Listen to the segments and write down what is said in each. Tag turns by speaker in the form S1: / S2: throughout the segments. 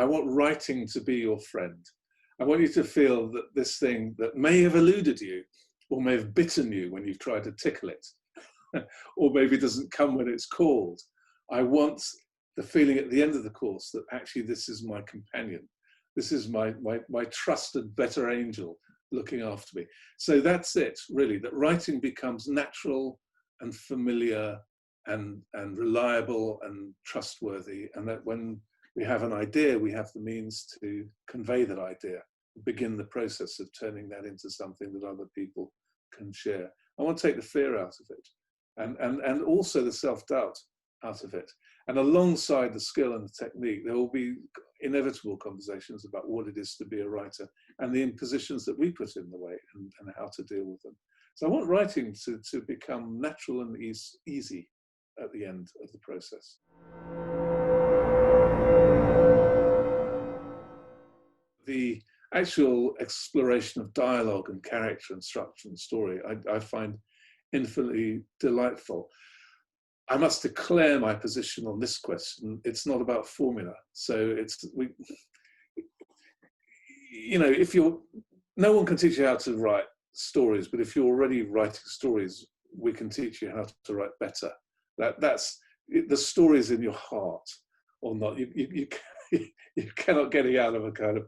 S1: I want writing to be your friend. I want you to feel that this thing that may have eluded you or may have bitten you when you've tried to tickle it, or maybe doesn't come when it's called. I want the feeling at the end of the course that actually this is my companion. This is my trusted better angel looking after me. So that's it, really, that writing becomes natural and familiar and reliable and trustworthy, and that when we have an idea, we have the means to convey that idea, begin the process of turning that into something that other people can share. I want to take the fear out of it, and also the self-doubt out of it. And alongside the skill and the technique, there will be inevitable conversations about what it is to be a writer and the impositions that we put in the way, and how to deal with them. So I want writing to become natural and easy at the end of the process. The actual exploration of dialogue and character and structure and story, I find infinitely delightful. I must declare my position on this question. It's not about formula. So no one can teach you how to write stories, but if you're already writing stories, we can teach you how to write better. That's the stories in your heart or not. You cannot get it out of a kind of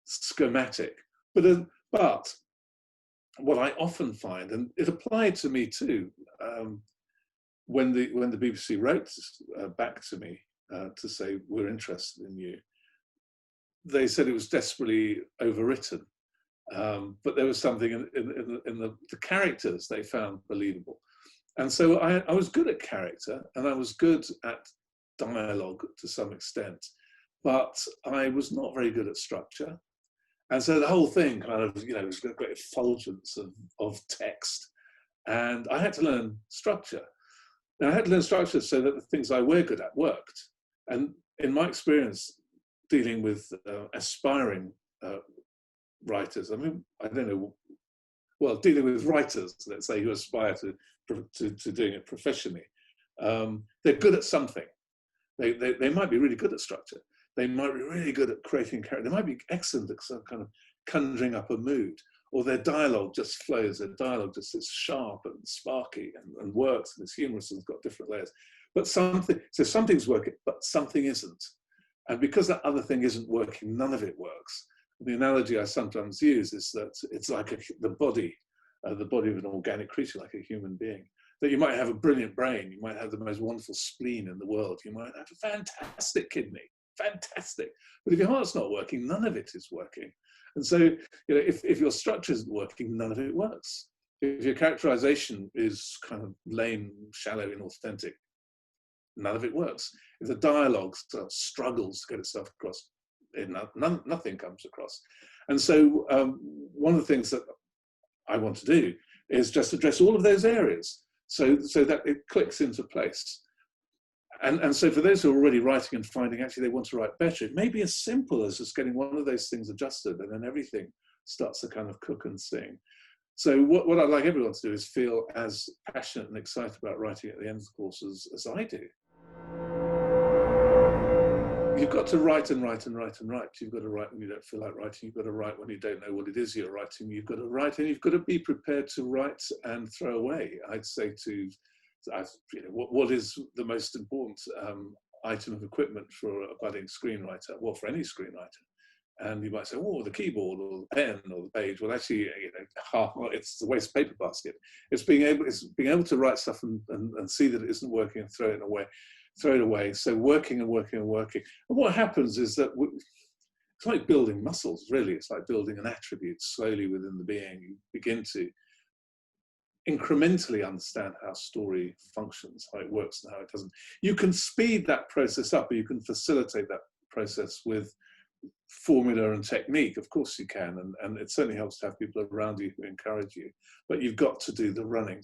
S1: schematic. But what I often find, and it applied to me too, when the BBC wrote back to me to say, we're interested in you, they said it was desperately overwritten, but there was something in the characters they found believable. And so I was good at character, and I was good at dialogue to some extent, but I was not very good at structure. And so the whole thing kind of, was a great effulgence of text, and I had to learn structure. Now, I had to learn structure so that the things I were good at worked. And in my experience dealing with aspiring writers, I mean, I don't know, well, dealing with writers, let's say, who aspire to doing it professionally, they're good at something. They might be really good at structure. They might be really good at creating character. They might be excellent at some kind of conjuring up a mood, or their dialogue just flows. Their dialogue just is sharp and sparky and works, and it's humorous and it's got different layers. But something's working, but something isn't. And because that other thing isn't working, none of it works. The analogy I sometimes use is that it's like the body of an organic creature, like a human being. That you might have a brilliant brain, you might have the most wonderful spleen in the world, you might have a fantastic kidney, fantastic. But if your heart's not working, none of it is working. And so, if your structure isn't working, none of it works. If your characterization is kind of lame, shallow, inauthentic, none of it works. If the dialogue struggles to get itself across, nothing comes across. And so one of the things that I want to do is just address all of those areas so that it clicks into place. And so for those who are already writing and finding actually they want to write better, it may be as simple as just getting one of those things adjusted, and then everything starts to kind of cook and sing. So what I'd like everyone to do is feel as passionate and excited about writing at the end of the course as I do. You've got to write and write and write and write. You've got to write when you don't feel like writing. You've got to write when you don't know what it is you're writing. You've got to write, and you've got to be prepared to write and throw away. I'd say what is the most important item of equipment for a budding screenwriter? Well, for any screenwriter. And you might say, oh, the keyboard or the pen or the page. Well, actually, it's the waste paper basket. It's being able to write stuff and see that it isn't working and throw it away. So working and working and working. And what happens is that it's like building muscles, really. It's like building an attribute slowly within the being. You begin to incrementally understand how story functions, how it works and how it doesn't. You can speed that process up, or you can facilitate that process with formula and technique. Of course you can, and it certainly helps to have people around you who encourage you. But you've got to do the running,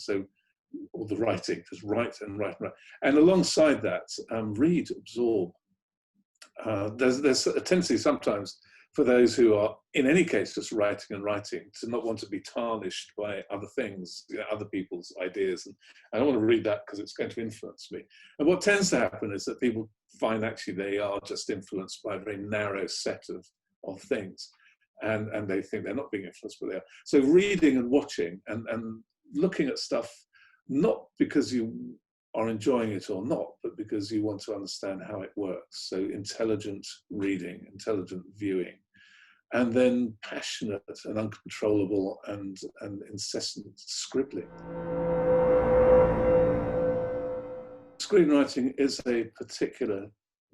S1: or the writing, just write and write and write. And alongside that, read, absorb. There's a tendency sometimes for those who are, in any case, just writing and writing, to not want to be tarnished by other things, you know, other people's ideas. And I don't want to read that because it's going to influence me. And what tends to happen is that people find actually they are just influenced by a very narrow set of things. And they think they're not being influenced, but they are. So reading and watching and looking at stuff, not because you are enjoying it or not, but because you want to understand how it works. So intelligent reading, intelligent viewing, and then passionate and uncontrollable and incessant scribbling. Screenwriting is a particular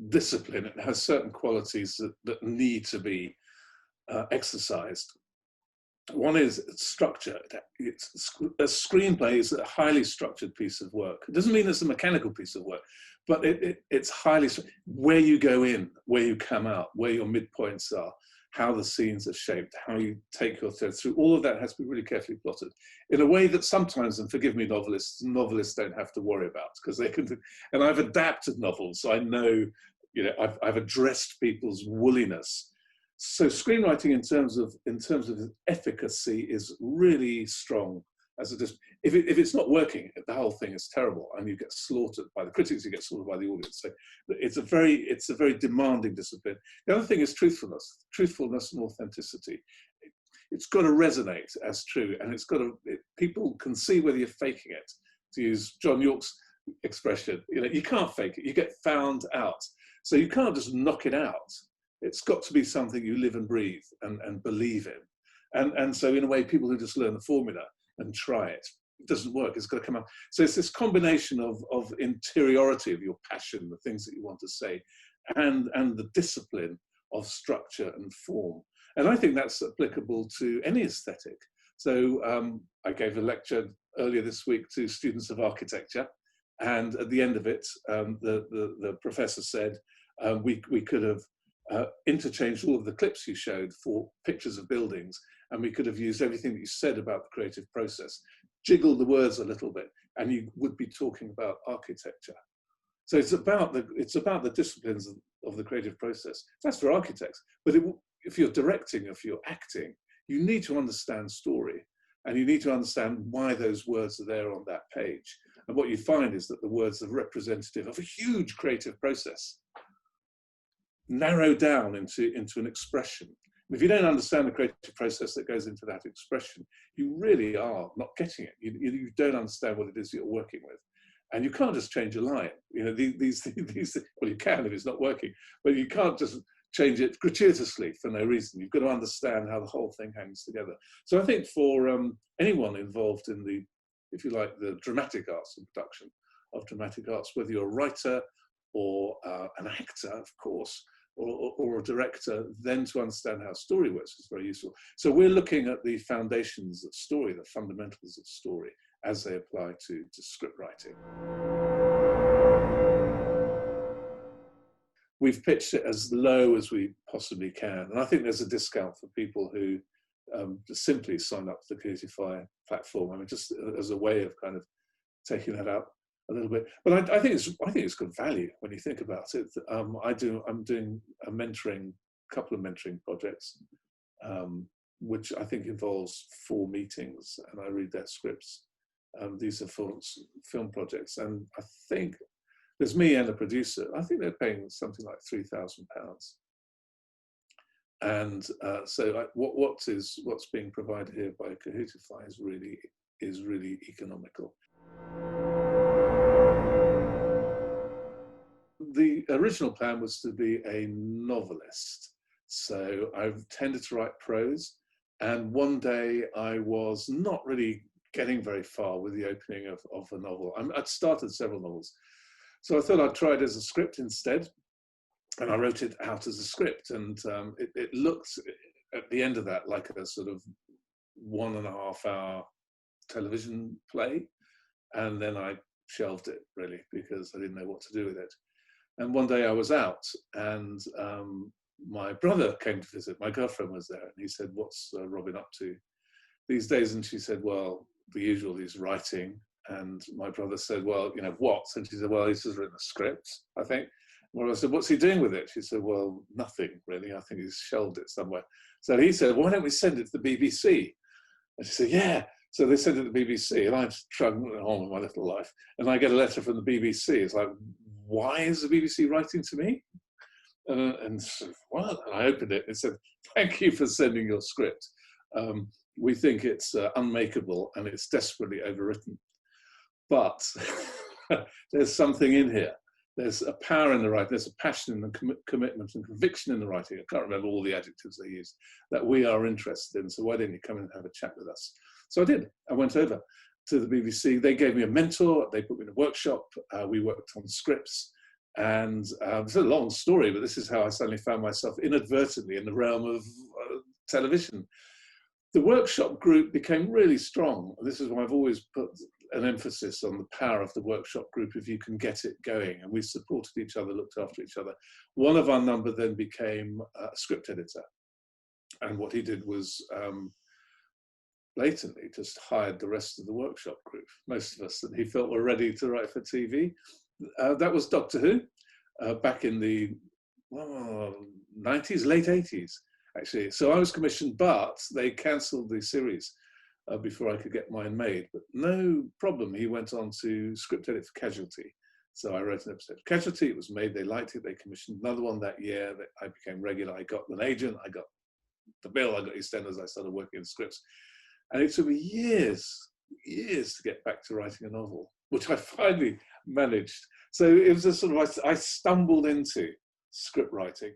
S1: discipline. It has certain qualities that need to be exercised. One is structure. A screenplay is a highly structured piece of work. It doesn't mean it's a mechanical piece of work, but it's highly, where you go in, where you come out, where your midpoints are, how the scenes are shaped, how you take your thread through, all of that has to be really carefully plotted in a way that sometimes, and forgive me novelists don't have to worry about, because they can, and I've adapted novels, so I know, you know, I've addressed people's woolliness. So screenwriting in terms of efficacy is really strong. As if it's not working, the whole thing is terrible, and you get slaughtered by the critics, you get slaughtered by the audience. So it's a very demanding discipline. The other thing is truthfulness and authenticity. It's got to resonate as true, and it's got to, people can see whether you're faking it. To use John Yorke's expression, you know, you can't fake it, you get found out. So you can't just knock it out. It's got to be something you live and breathe and believe in. And so in a way, people who just learn the formula and try it, it doesn't work, it's got to come out. So it's this combination of interiority of your passion, the things that you want to say, and the discipline of structure and form. And I think that's applicable to any aesthetic. So I gave a lecture earlier this week to students of architecture, and at the end of it, the professor said, we could have interchanged all of the clips you showed for pictures of buildings, and we could have used everything that you said about the creative process, jiggled the words a little bit, and you would be talking about architecture. So it's about the disciplines of the creative process. That's for architects. But if you're directing, if you're acting, you need to understand story, and you need to understand why those words are there on that page. And what you find is that the words are representative of a huge creative process, narrowed down into an expression. And if you don't understand the creative process that goes into that expression, you really are not getting it. You don't understand what it is you're working with. And you can't just change a line. You know, these well, you can if it's not working, but you can't just change it gratuitously for no reason. You've got to understand how the whole thing hangs together. So I think for anyone involved in the, if you like, the dramatic arts and production of dramatic arts, whether you're a writer or an actor, of course, or a director, then to understand how story works is very useful. So we're looking at the foundations of story, the fundamentals of story, as they apply to script writing. We've pitched it as low as we possibly can. And I think there's a discount for people who just simply sign up to the Creatify platform. I mean, just as a way of kind of taking that out a little bit. But I think it's good value when you think about it. I'm doing a couple of mentoring projects, which I think involves 4 meetings, and I read their scripts. These are film projects, and I think there's me and a producer. I think they're paying something like £3,000. And so what's being provided here by Kahootify is really economical. The original plan was to be a novelist. So I've tended to write prose, and one day I was not really getting very far with the opening of a novel. I'd started several novels. So I thought I'd try it as a script instead, and I wrote it out as a script, and it looked at the end of that like a sort of 1.5 hour television play, and then I shelved it really because I didn't know what to do with it. And one day I was out, and my brother came to visit. My girlfriend was there, and he said, "What's Robin up to these days?" And she said, "Well, the usual, he's writing." And my brother said, "Well, you know, what?" And she said, "Well, he's just written a script, I think." Well, I said, what's he doing with it? She said, well, nothing really. I think he's shelved it somewhere. So he said, why don't we send it to the BBC? And she said, yeah. So they sent it to the BBC, and I'm struggling on with my little life. And I get a letter from the BBC. It's like, why is the BBC writing to me? And so, what? And I opened it and it said, thank you for sending your script. We think it's unmakeable and it's desperately overwritten. But there's something in here. There's a power in the writing, there's a passion and commitment and conviction in the writing. I can't remember all the adjectives they used, that we are interested in. So why don't you come in and have a chat with us? So I did. I went over to the BBC. They gave me a mentor. They put me in a workshop. We worked on scripts. And it's a long story, but this is how I suddenly found myself inadvertently in the realm of television. The workshop group became really strong. This is why I've always put an emphasis on the power of the workshop group if you can get it going. And we supported each other, looked after each other. One of our number then became a script editor. And what he did was blatantly just hired the rest of the workshop group, most of us that he felt were ready to write for TV. That was Doctor Who, back in the 90s, late 80s, actually. So I was commissioned, but they cancelled the series before I could get mine made. But no problem, he went on to script edit for Casualty. So I wrote an episode of Casualty, it was made, they liked it, they commissioned another one that year. I became regular, I got an agent, I got the bill, I got EastEnders, I started working in scripts. And it took me years to get back to writing a novel, which I finally managed. So it was a sort of, I stumbled into script writing